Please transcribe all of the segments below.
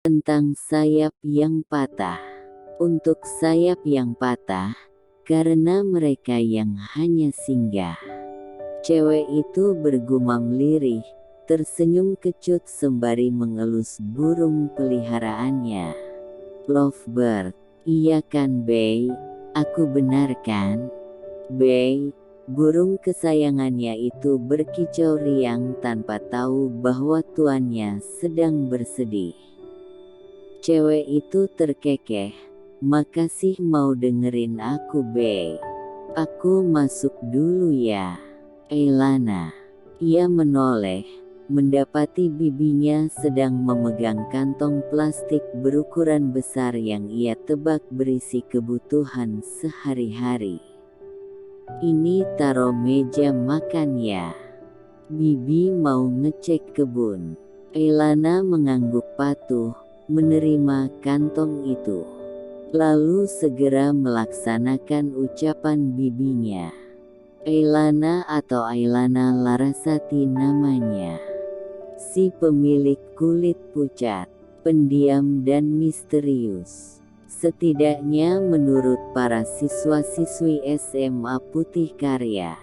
Tentang sayap yang patah. Untuk sayap yang patah, karena mereka yang hanya singgah. Cewek itu bergumam lirih, tersenyum kecut sembari mengelus burung peliharaannya. Lovebird, iya kan Bey? Aku benar kan? Bey, burung kesayangannya itu berkicau riang tanpa tahu bahwa tuannya sedang bersedih. Cewek itu terkekeh, makasih mau dengerin aku Bey. Aku masuk dulu ya. Eilana. Ia menoleh, mendapati bibinya sedang memegang kantong plastik berukuran besar yang ia tebak berisi kebutuhan sehari-hari. Ini taruh meja makan ya. Bibi mau ngecek kebun. Eilana mengangguk patuh, menerima kantong itu. Lalu segera melaksanakan ucapan bibinya. Eilana atau Ailana Larasati namanya. Si pemilik kulit pucat, pendiam dan misterius. Setidaknya menurut para siswa-siswi SMA Putih Karya.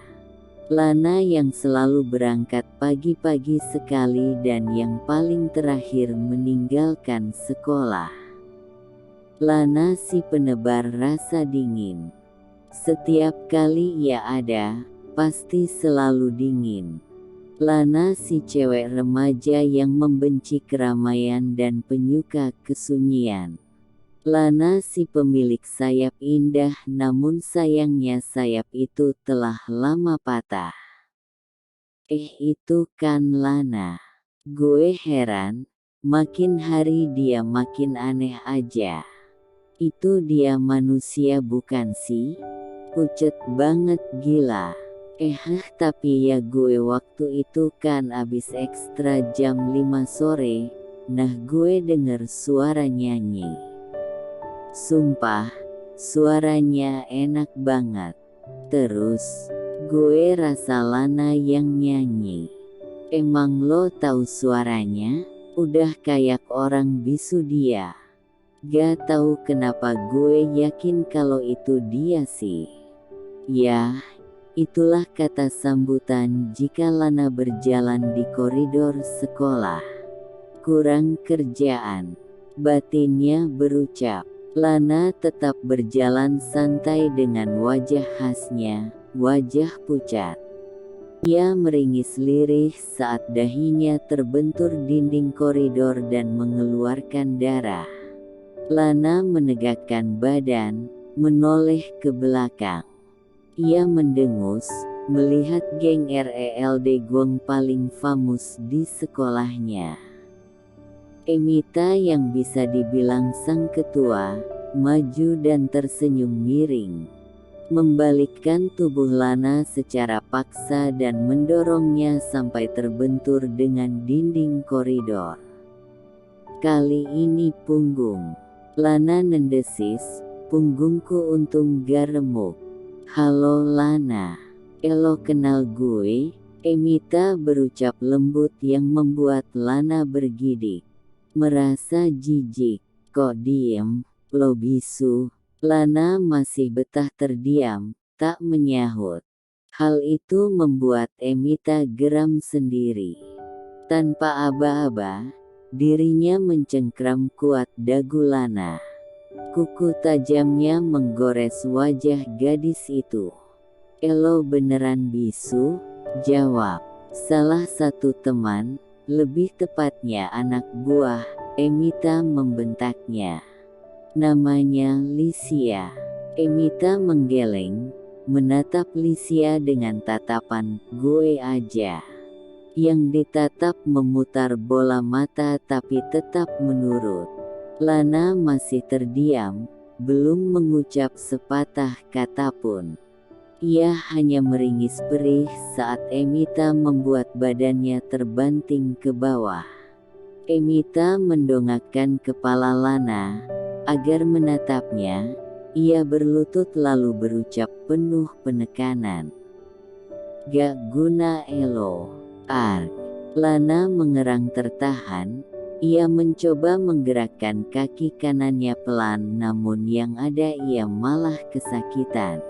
Lana yang selalu berangkat pagi-pagi sekali dan yang paling terakhir meninggalkan sekolah. Lana si penebar rasa dingin. Setiap kali ia ada, pasti selalu dingin. Lana si cewek remaja yang membenci keramaian dan penyuka kesunyian. Lana si pemilik sayap indah namun sayangnya sayap itu telah lama patah. Itu kan Lana. Gue heran, makin hari dia makin aneh aja. Itu dia manusia bukan sih? Pucet banget gila. Tapi ya gue waktu itu kan abis ekstra jam 5 sore, nah gue denger suara nyanyi. Sumpah, suaranya enak banget. Terus, gue rasa Lana yang nyanyi. Emang lo tahu suaranya? Udah kayak orang bisu dia. Gak tahu kenapa gue yakin kalau itu dia sih. Ya, itulah kata sambutan jika Lana berjalan di koridor sekolah. Kurang kerjaan, batinnya berucap. Lana tetap berjalan santai dengan wajah khasnya, wajah pucat. Ia meringis lirih saat dahinya terbentur dinding koridor dan mengeluarkan darah. Lana menegakkan badan, menoleh ke belakang. Ia mendengus, melihat geng RELD Gong paling famous di sekolahnya. Emita yang bisa dibilang sang ketua, maju dan tersenyum miring. Membalikkan tubuh Lana secara paksa dan mendorongnya sampai terbentur dengan dinding koridor. Kali ini punggung. Lana nendesis, punggungku untung gak remuk. Halo Lana. Elo kenal gue? Emita berucap lembut yang membuat Lana bergidik. Merasa jijik, kok diem, lo bisu. Lana masih betah terdiam, tak menyahut. Hal itu membuat Emita geram sendiri. Tanpa aba-aba, dirinya mencengkram kuat dagu Lana. Kuku tajamnya menggores wajah gadis itu. Elo beneran bisu? Jawab. Salah satu teman, lebih tepatnya anak buah, Emita membentaknya. Namanya Lysia. Emita menggeleng, menatap Lysia dengan tatapan gue aja. Yang ditatap memutar bola mata tapi tetap menurut. Lana masih terdiam, belum mengucap sepatah kata pun. Ia hanya meringis perih saat Emita membuat badannya terbanting ke bawah. Emita mendongakkan kepala Lana, agar menatapnya. Ia berlutut lalu berucap penuh penekanan. Gak guna elo. Lana mengerang tertahan, Ia mencoba menggerakkan kaki kanannya pelan, namun yang ada ia malah kesakitan.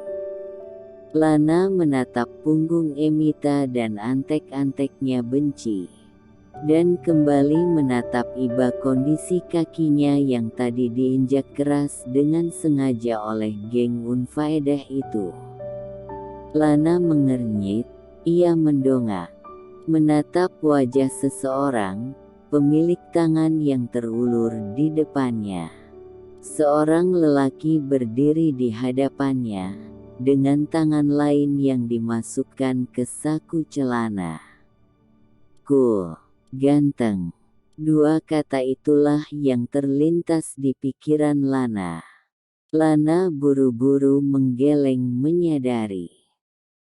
Lana menatap punggung Emita dan antek-anteknya benci. Dan kembali menatap iba kondisi kakinya yang tadi diinjak keras dengan sengaja oleh geng Unfaedah itu. Lana mengernyit, ia mendongak. Menatap wajah seseorang, pemilik tangan yang terulur di depannya. Seorang lelaki berdiri di hadapannya, dengan tangan lain yang dimasukkan ke saku celana. Cool, ganteng. Dua kata itulah yang terlintas di pikiran Lana. Lana buru-buru menggeleng menyadari.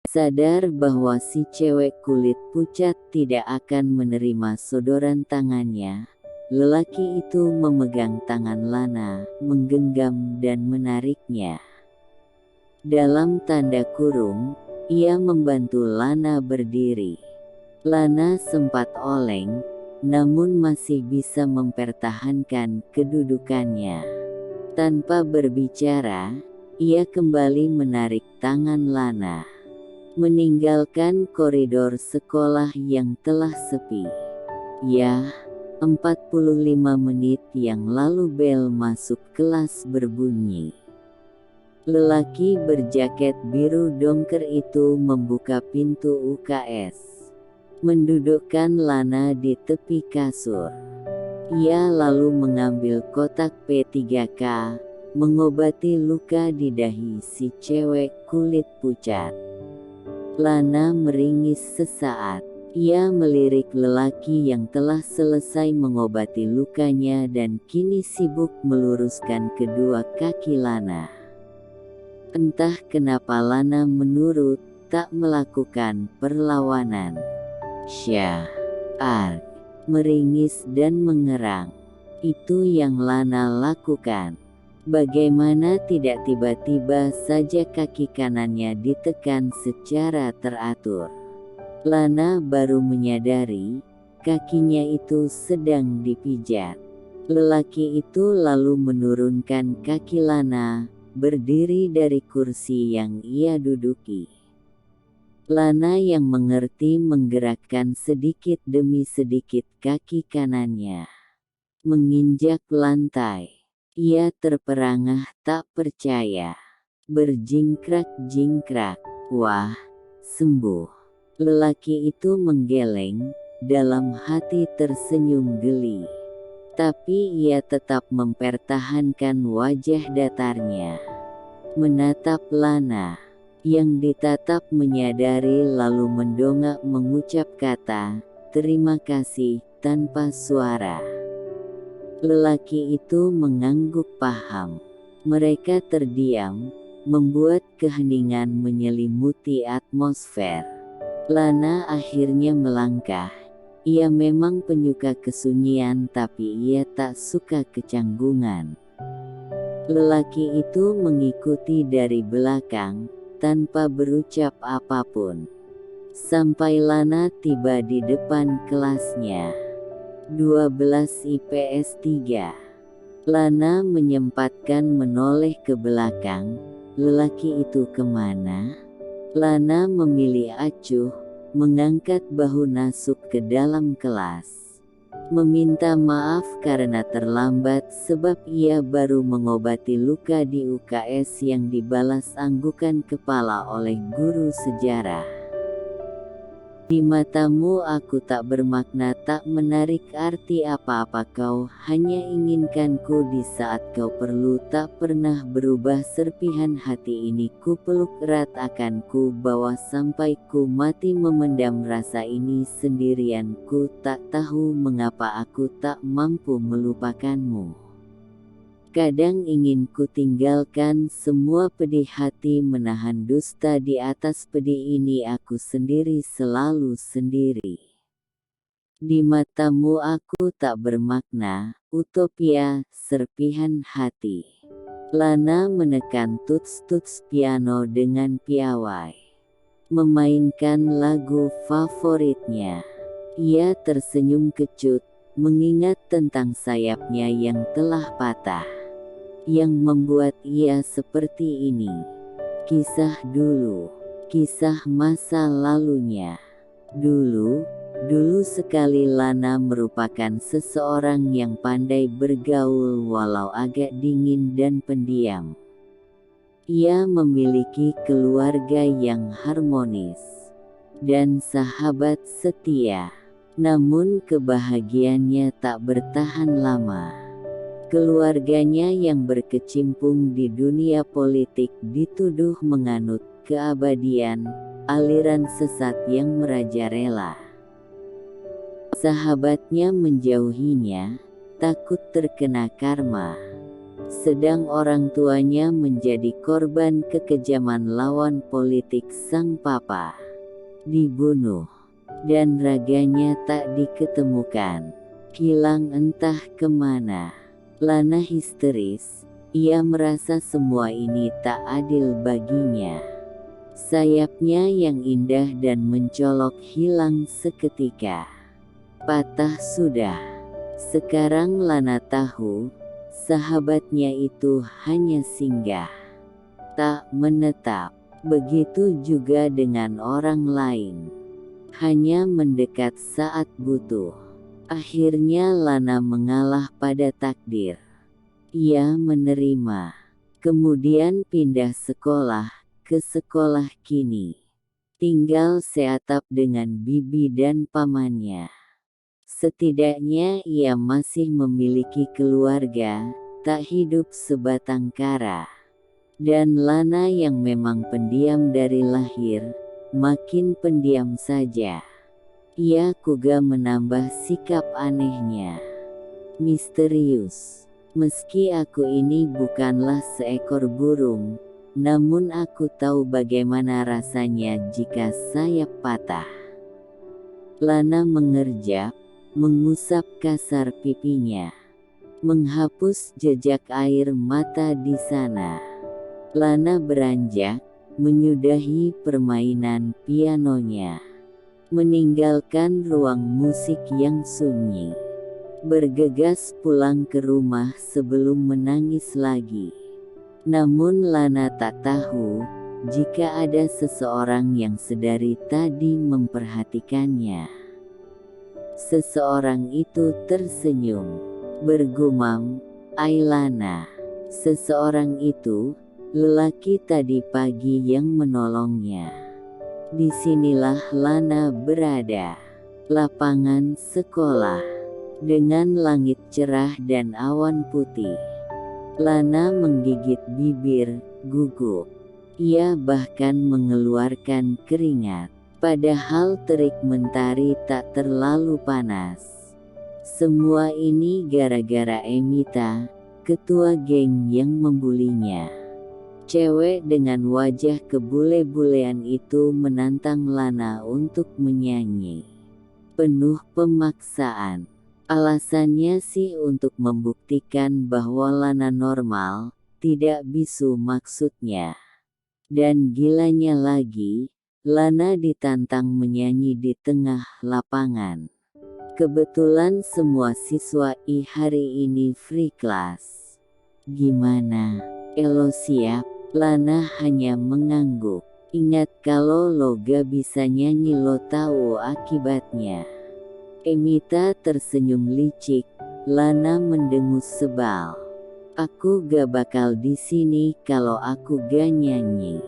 Sadar bahwa si cewek kulit pucat tidak akan menerima sodoran tangannya, lelaki itu memegang tangan Lana, menggenggam dan menariknya. Dalam tanda kurung, ia membantu Lana berdiri. Lana sempat oleng, namun masih bisa mempertahankan kedudukannya. Tanpa berbicara, ia kembali menarik tangan Lana. Meninggalkan koridor sekolah yang telah sepi. Yah, 45 menit yang lalu bel masuk kelas berbunyi. Lelaki berjaket biru dongker itu membuka pintu UKS. Mendudukkan Lana di tepi kasur. Ia lalu mengambil kotak P3K, mengobati luka di dahi si cewek kulit pucat. Lana meringis sesaat. Ia melirik lelaki yang telah selesai mengobati lukanya dan kini sibuk meluruskan kedua kaki Lana. Entah kenapa Lana menurut, tak melakukan perlawanan. Syah, meringis dan mengerang. Itu yang Lana lakukan. Bagaimana tidak tiba-tiba saja kaki kanannya ditekan secara teratur. Lana baru menyadari, kakinya itu sedang dipijat. Lelaki itu lalu menurunkan kaki Lana, berdiri dari kursi yang ia duduki. Lana yang mengerti menggerakkan sedikit demi sedikit kaki kanannya. Menginjak lantai. Ia terperangah tak percaya. Berjingkrak-jingkrak. Wah, sembuh. Lelaki itu menggeleng, dalam hati tersenyum geli. Tapi ia tetap mempertahankan wajah datarnya. Menatap Lana, yang ditatap menyadari lalu mendongak mengucap kata, "Terima kasih," tanpa suara. Lelaki itu mengangguk paham. Mereka terdiam, membuat keheningan menyelimuti atmosfer. Lana akhirnya melangkah. Ia memang penyuka kesunyian tapi ia tak suka kecanggungan. Lelaki itu mengikuti dari belakang, tanpa berucap apapun. Sampai Lana tiba di depan kelasnya. 12 IPS 3. Lana menyempatkan menoleh ke belakang. Lelaki itu kemana? Lana memilih acuh, mengangkat bahu masuk ke dalam kelas. Meminta maaf karena terlambat sebab ia baru mengobati luka di UKS yang dibalas anggukan kepala oleh guru sejarah. Di matamu aku tak bermakna, tak menarik arti apa-apa, kau hanya inginkanku di saat kau perlu, tak pernah berubah serpihan hati ini ku peluk erat akan ku bawa sampai ku mati memendam rasa ini sendirian, ku tak tahu mengapa aku tak mampu melupakanmu. Kadang ingin ku tinggalkan semua pedih hati, menahan dusta di atas pedih ini aku sendiri, selalu sendiri. Di matamu aku tak bermakna, utopia, serpihan hati. Lana menekan tuts-tuts piano dengan piawai. Memainkan lagu favoritnya. Ia tersenyum kecut, mengingat tentang sayapnya yang telah patah, yang membuat ia seperti ini. Kisah dulu, kisah masa lalunya. Dulu sekali Lana merupakan seseorang yang pandai bergaul walau agak dingin dan pendiam. Ia memiliki keluarga yang harmonis dan sahabat setia. Namun kebahagiaannya tak bertahan lama. Keluarganya yang berkecimpung di dunia politik dituduh menganut keabadian, aliran sesat yang merajalela. Sahabatnya menjauhinya, takut terkena karma. Sedang orang tuanya menjadi korban kekejaman lawan politik sang papa. Dibunuh, dan raganya tak diketemukan. Hilang entah kemana. Lana histeris, ia merasa semua ini tak adil baginya. Sayapnya yang indah dan mencolok hilang seketika. Patah sudah. Sekarang Lana tahu, sahabatnya itu hanya singgah, tak menetap. Begitu juga dengan orang lain, hanya mendekat saat butuh. Akhirnya Lana mengalah pada takdir. Ia menerima, kemudian pindah sekolah ke sekolah kini. Tinggal seatap dengan bibi dan pamannya. Setidaknya ia masih memiliki keluarga, tak hidup sebatang kara. Dan Lana yang memang pendiam dari lahir, makin pendiam saja. Ia juga menambah sikap anehnya. Misterius. Meski aku ini bukanlah seekor burung, namun aku tahu bagaimana rasanya jika sayap patah. Lana mengerjap, mengusap kasar pipinya, menghapus jejak air mata di sana. Lana beranjak, menyudahi permainan pianonya, meninggalkan ruang musik yang sunyi, bergegas pulang ke rumah sebelum menangis lagi. Namun Lana tak tahu, jika ada seseorang yang sedari tadi memperhatikannya. Seseorang itu tersenyum, bergumam, "Ai Lana." Seseorang itu, lelaki tadi pagi yang menolongnya. Disinilah Lana berada. Lapangan sekolah, dengan langit cerah dan awan putih. Lana menggigit bibir, gugup. Ia bahkan mengeluarkan keringat. Padahal terik mentari tak terlalu panas. Semua ini gara-gara Emita, ketua geng yang membulinya. Cewek dengan wajah kebule-bulean itu menantang Lana untuk menyanyi. Penuh pemaksaan. Alasannya sih untuk membuktikan bahwa Lana normal, tidak bisu maksudnya. Dan gilanya lagi, Lana ditantang menyanyi di tengah lapangan. Kebetulan semua siswa hari ini free class. Gimana? Elo siap? Lana hanya mengangguk. Ingat kalau lo gak bisa nyanyi lo tahu akibatnya. Emita tersenyum licik. Lana mendengus sebal. Aku gak bakal di sini kalau aku gak nyanyi.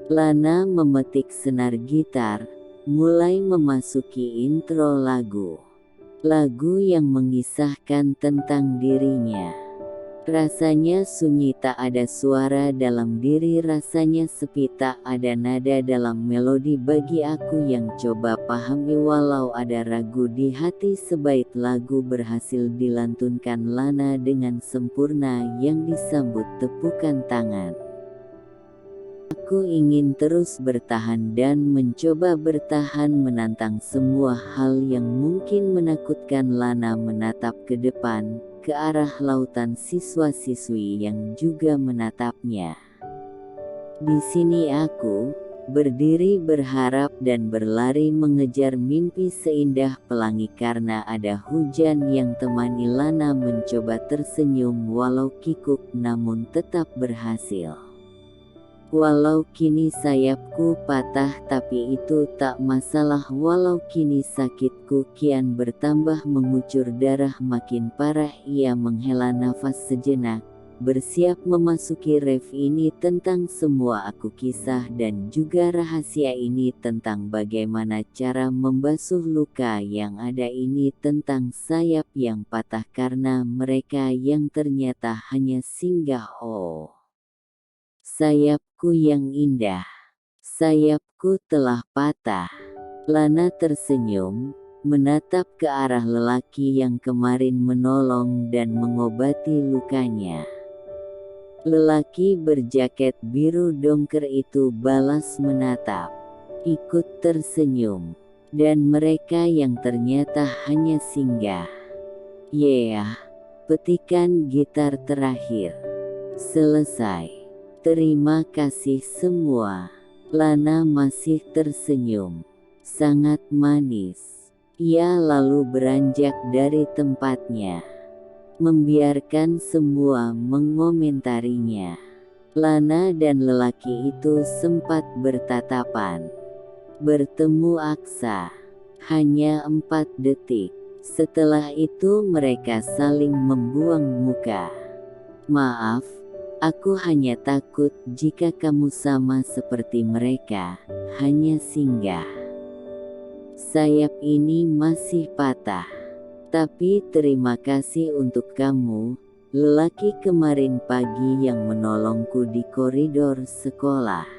Lana memetik senar gitar, mulai memasuki intro lagu. Lagu yang mengisahkan tentang dirinya. Rasanya sunyi tak ada suara dalam diri, rasanya sepi tak ada nada dalam melodi bagi aku yang coba pahami walau ada ragu di hati. Sebaik lagu berhasil dilantunkan Lana dengan sempurna yang disambut tepukan tangan. Aku ingin terus bertahan dan mencoba bertahan menantang semua hal yang mungkin menakutkan. Lana menatap ke depan, ke arah lautan siswa-siswi yang juga menatapnya. Di sini aku, berdiri berharap dan berlari mengejar mimpi seindah pelangi karena ada hujan yang temani. Lana mencoba tersenyum walau kikuk namun tetap berhasil. Walau kini sayapku patah tapi itu tak masalah, walau kini sakitku kian bertambah mengucur darah makin parah. Ia menghela nafas sejenak, bersiap memasuki ref ini tentang semua aku kisah dan juga rahasia ini tentang bagaimana cara membasuh luka yang ada ini tentang sayap yang patah karena mereka yang ternyata hanya singgah. Oh, sayapku yang indah, sayapku telah patah. Lana tersenyum, menatap ke arah lelaki yang kemarin menolong dan mengobati lukanya. Lelaki berjaket biru dongker itu balas menatap, ikut tersenyum, dan mereka yang ternyata hanya singgah. Yeah, petikan gitar terakhir selesai. Terima kasih semua. Lana masih tersenyum, sangat manis. Ia lalu beranjak dari tempatnya, membiarkan semua mengomentarinya. Lana dan lelaki itu sempat bertatapan, bertemu aksa, hanya 4 detik. Setelah itu mereka saling membuang muka. Maaf, aku hanya takut jika kamu sama seperti mereka, hanya singgah. Sayap ini masih patah. Tapi terima kasih untuk kamu, lelaki kemarin pagi yang menolongku di koridor sekolah.